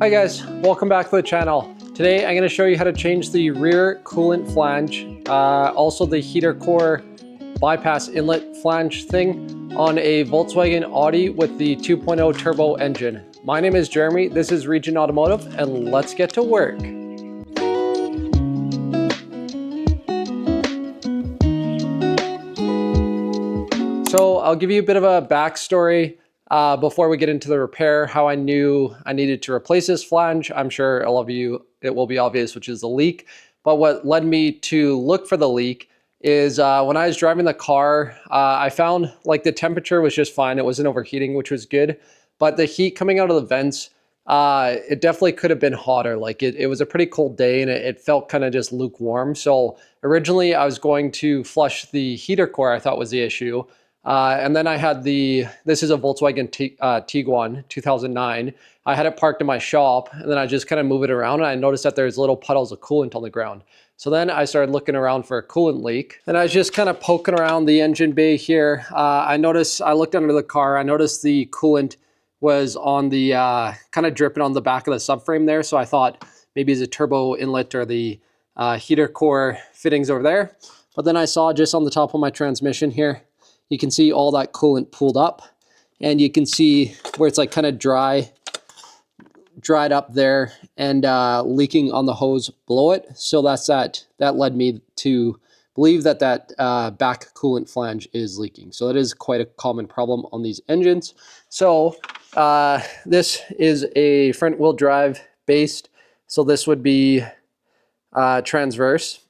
Hi guys, welcome back to the channel. Today I'm going to show you how to change the rear coolant flange, also the heater core bypass inlet flange thing on a Volkswagen Audi with the 2.0 turbo engine. My name is Jeremy, this is Region Automotive, and let's get to work. So I'll give you a bit of a backstory before we get into the repair, how I knew I needed to replace this flange. I'm sure a lot of you, it will be obvious, which is the leak. But what led me to look for the leak is when I was driving the car, I found like the temperature was just fine. It wasn't overheating, which was good. But the heat coming out of the vents, it definitely could have been hotter. Like it was a pretty cold day and it felt kind of just lukewarm. So originally I was going to flush the heater core, I thought was the issue. And then I had this is a Volkswagen Tiguan 2009. I had it parked in my shop and then I just kind of move it around and I noticed that there's little puddles of coolant on the ground. So then I started looking around for a coolant leak and I was just kind of poking around the engine bay here. I looked under the car, I noticed the coolant was on the, kind of dripping on the back of the subframe there. So I thought maybe it's a turbo inlet or the heater core fittings over there. But then I saw just on the top of my transmission here, you can see all that coolant pooled up and you can see where it's like kind of dried up there and leaking on the hose below it. So that led me to believe that back coolant flange is leaking. So that is quite a common problem on these engines. So this is a front wheel drive based. So this would be transverse.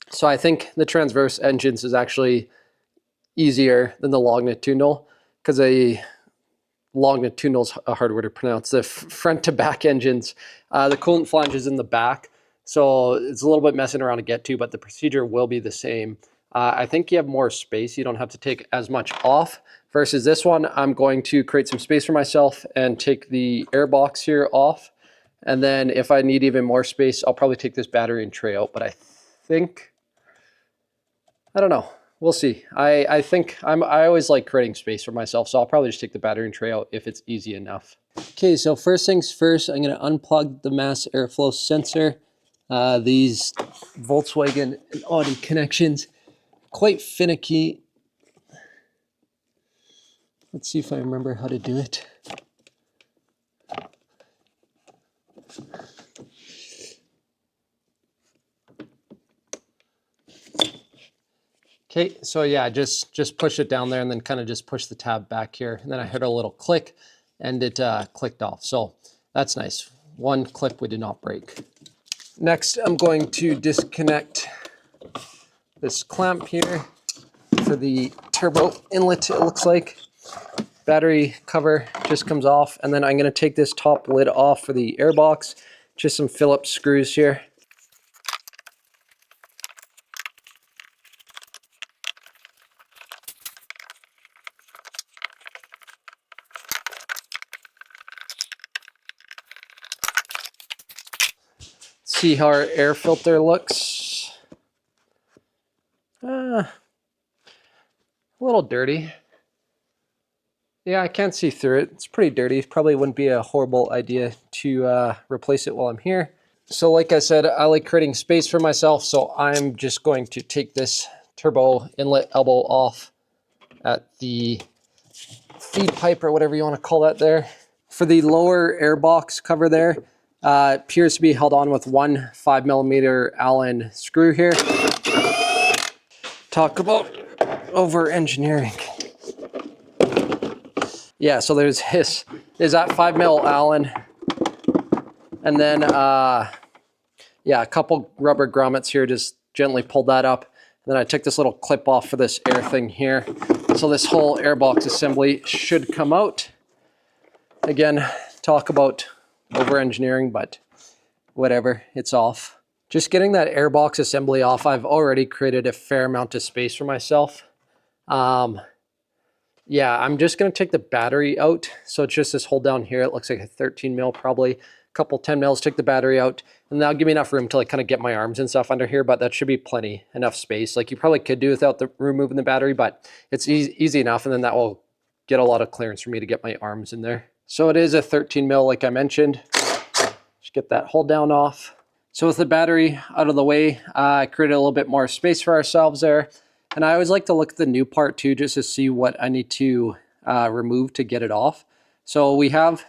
So I think the transverse engines is actually easier than the longitudinal, because a longitudinal is a hard word to pronounce. The front to back engines, the coolant flange is in the back, so it's a little bit messing around to get to, but the procedure will be the same. I think you have more space. You don't have to take as much off. Versus this one, I'm going to create some space for myself and take the air box here off. And then if I need even more space, I'll probably take this battery and tray out. But I don't know. We'll see. I think I always like creating space for myself, so I'll probably just take the battery and tray out if it's easy enough. Okay, so first things first, I'm going to unplug the mass airflow sensor. These Volkswagen and Audi connections, quite finicky. Let's see if I remember how to do it. Okay, so yeah, just push it down there and then kind of just push the tab back here. And then I heard a little click and it clicked off. So that's nice. One clip we did not break. Next, I'm going to disconnect this clamp here for the turbo inlet, it looks like. Battery cover just comes off. And then I'm gonna take this top lid off for the air box. Just some Phillips screws here. See how our air filter looks. A little dirty. Yeah, I can't see through it. It's pretty dirty. Probably wouldn't be a horrible idea to replace it while I'm here. So like I said, I like creating space for myself, so I'm just going to take this turbo inlet elbow off at the feed pipe or whatever you want to call that there. For the lower air box cover there, appears to be held on with one 5mm Allen screw here. Talk about over engineering. Yeah, so there's that 5mm Allen, and then yeah, a couple rubber grommets here, just gently pulled that up. And then I took this little clip off for this air thing here. So this whole airbox assembly should come out. Again, talk about over engineering, but whatever, it's off. Just getting that airbox assembly off, I've already created a fair amount of space for myself. Yeah, I'm just gonna take the battery out. So it's just this hole down here. It looks like a 13mm probably. A couple 10mm, take the battery out, and that'll give me enough room to like kind of get my arms and stuff under here, but that should be enough space. Like you probably could do without removing the battery, but it's easy enough, and then that will get a lot of clearance for me to get my arms in there. So it is a 13mm like I mentioned. get that hold down off. So with the battery out of the way, I created a little bit more space for ourselves there. And I always like to look at the new part too, just to see what I need to remove to get it off. So we have,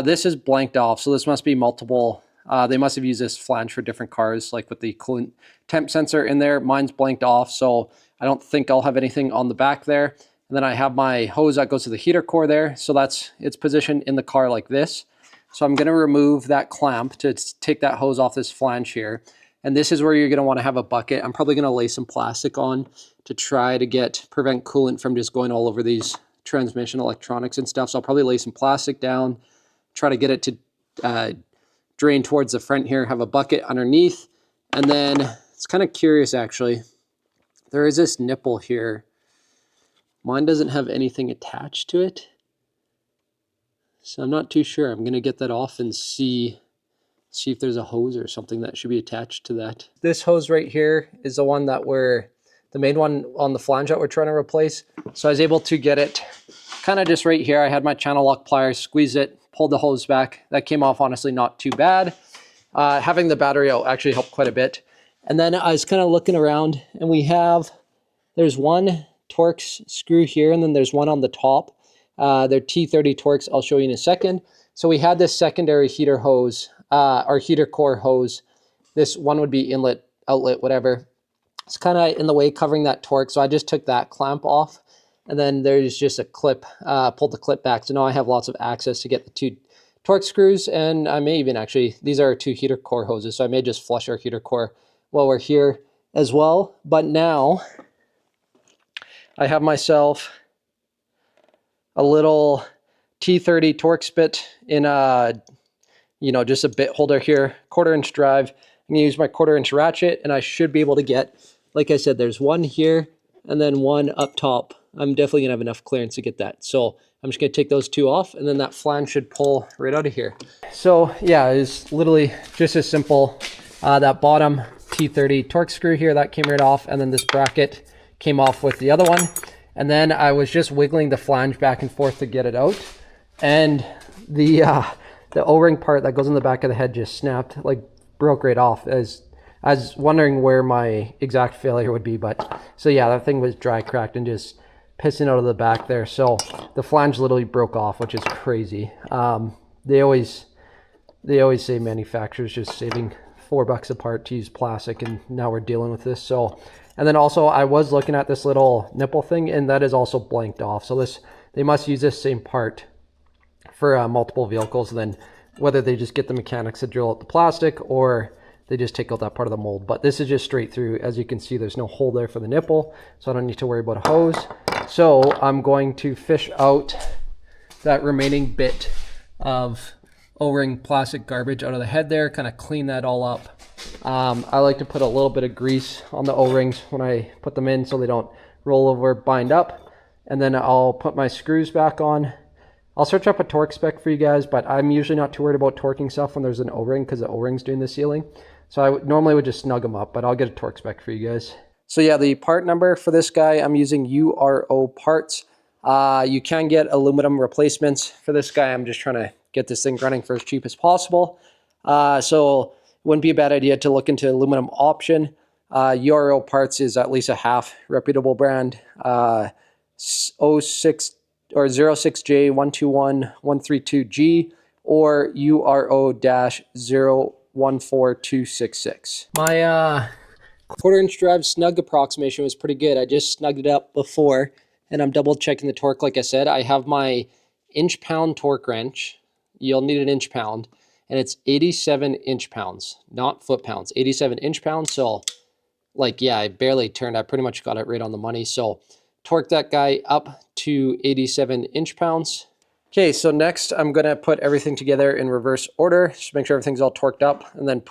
this is blanked off. So this must be multiple, they must have used this flange for different cars, like with the coolant temp sensor in there. Mine's blanked off, so I don't think I'll have anything on the back there. And then I have my hose that goes to the heater core there. So it's positioned in the car like this. So I'm going to remove that clamp to take that hose off this flange here. And this is where you're going to want to have a bucket. I'm probably going to lay some plastic on to try to prevent coolant from just going all over these transmission electronics and stuff. So I'll probably lay some plastic down, try to get it to drain towards the front here, have a bucket underneath. And then it's kind of curious actually. There is this nipple here. Mine doesn't have anything attached to it. So I'm not too sure. I'm going to get that off and see if there's a hose or something that should be attached to that. This hose right here is the one that the main one on the flange that we're trying to replace. So I was able to get it kind of just right here. I had my channel lock pliers, squeeze it, pulled the hose back. That came off honestly not too bad. Having the battery out actually helped quite a bit. And then I was kind of looking around and there's one Torx screw here and then there's one on the top. They're T30 Torx, I'll show you in a second. So we had this secondary heater hose, or heater core hose. This one would be inlet, outlet, whatever. It's kind of in the way covering that Torx. So I just took that clamp off and then there's just a clip, pulled the clip back. So now I have lots of access to get the two Torx screws, and I may even actually, these are two heater core hoses. So I may just flush our heater core while we're here as well. But now I have myself a little T30 Torx bit in just a bit holder here, 1/4 inch drive. I'm gonna use my 1/4 inch ratchet and I should be able to get, like I said, there's one here and then one up top. I'm definitely gonna have enough clearance to get that. So I'm just gonna take those two off and then that flange should pull right out of here. So yeah, it's literally just as simple. That bottom T30 Torx screw here, that came right off, and then this bracket came off with the other one. And then I was just wiggling the flange back and forth to get it out. And the O-ring part that goes in the back of the head just snapped, like broke right off. I was wondering where my exact failure would be, but so yeah, that thing was dry cracked and just pissing out of the back there. So the flange literally broke off, which is crazy. They always say manufacturers just saving $4 a part to use plastic, and now we're dealing with this. So, and then also I was looking at this little nipple thing and that is also blanked off. So they must use this same part for multiple vehicles, and then whether they just get the mechanics to drill out the plastic or they just take out that part of the mold. But this is just straight through. As you can see, there's no hole there for the nipple, so I don't need to worry about a hose. So I'm going to fish out that remaining bit of O-ring plastic garbage out of the head there, kind of clean that all up. I like to put a little bit of grease on the O-rings when I put them in so they don't roll over, bind up. And then I'll put my screws back on. I'll search up a torque spec for you guys, but I'm usually not too worried about torquing stuff when there's an O-ring because the O-ring's doing the sealing. So I normally would just snug them up, but I'll get a torque spec for you guys. So yeah, the part number for this guy, I'm using URO parts. You can get aluminum replacements for this guy. I'm just trying to get this thing running for as cheap as possible. So it wouldn't be a bad idea to look into aluminum option. URO parts is at least a half reputable brand. 06J121132G or URO-014266. My 1/4 inch drive snug approximation was pretty good. I just snugged it up before and I'm double checking the torque. Like I said, I have my inch-pound torque wrench. You'll need an inch-pound, and it's 87 inch-pounds, not foot-pounds, 87 inch-pounds. So, like, yeah, I barely turned. I pretty much got it right on the money. So, torque that guy up to 87 inch-pounds. Okay, so next I'm gonna put everything together in reverse order. Just make sure everything's all torqued up, and then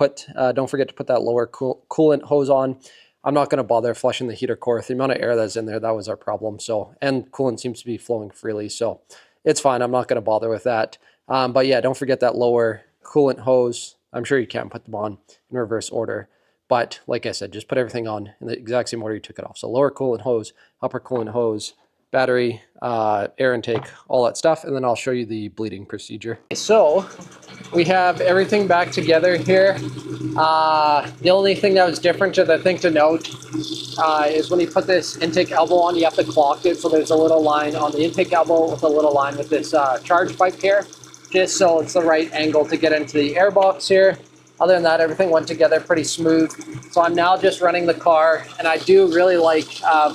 don't forget to put that lower coolant hose on. I'm not gonna bother flushing the heater core. The amount of air that's in there, that was our problem. So, and coolant seems to be flowing freely, so it's fine. I'm not gonna bother with that. But yeah, don't forget that lower coolant hose. I'm sure you can put them on in reverse order. But like I said, just put everything on in the exact same order you took it off. So lower coolant hose, upper coolant hose, battery, air intake, all that stuff, and then I'll show you the bleeding procedure. So we have everything back together here. The only thing that was different, the thing to note, is when you put this intake elbow on, you have to clock it. So there's a little line on the intake elbow with a little line with this charge pipe here, just so it's the right angle to get into the air box here. Other than that, everything went together pretty smooth. So I'm now just running the car, and I do really like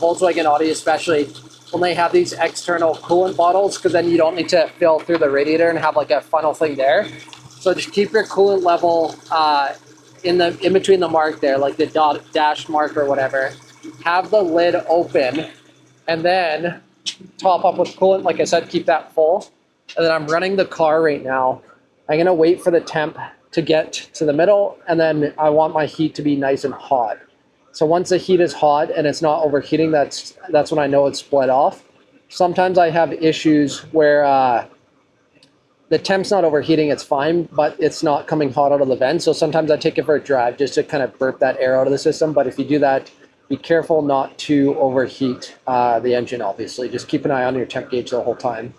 Volkswagen Audi, especially when they have these external coolant bottles, because then you don't need to fill through the radiator and have like a funnel thing there. So just keep your coolant level in between the mark there, like the dash mark or whatever. Have the lid open, and then top up with coolant. Like I said, keep that full. And then I'm running the car right now. I'm gonna wait for the temp to get to the middle, and then I want my heat to be nice and hot. So once the heat is hot and it's not overheating, that's when I know it's split off. Sometimes I have issues where the temp's not overheating, it's fine, but it's not coming hot out of the vent. So sometimes I take it for a drive just to kind of burp that air out of the system. But if you do that, be careful not to overheat the engine, obviously. Just keep an eye on your temp gauge the whole time.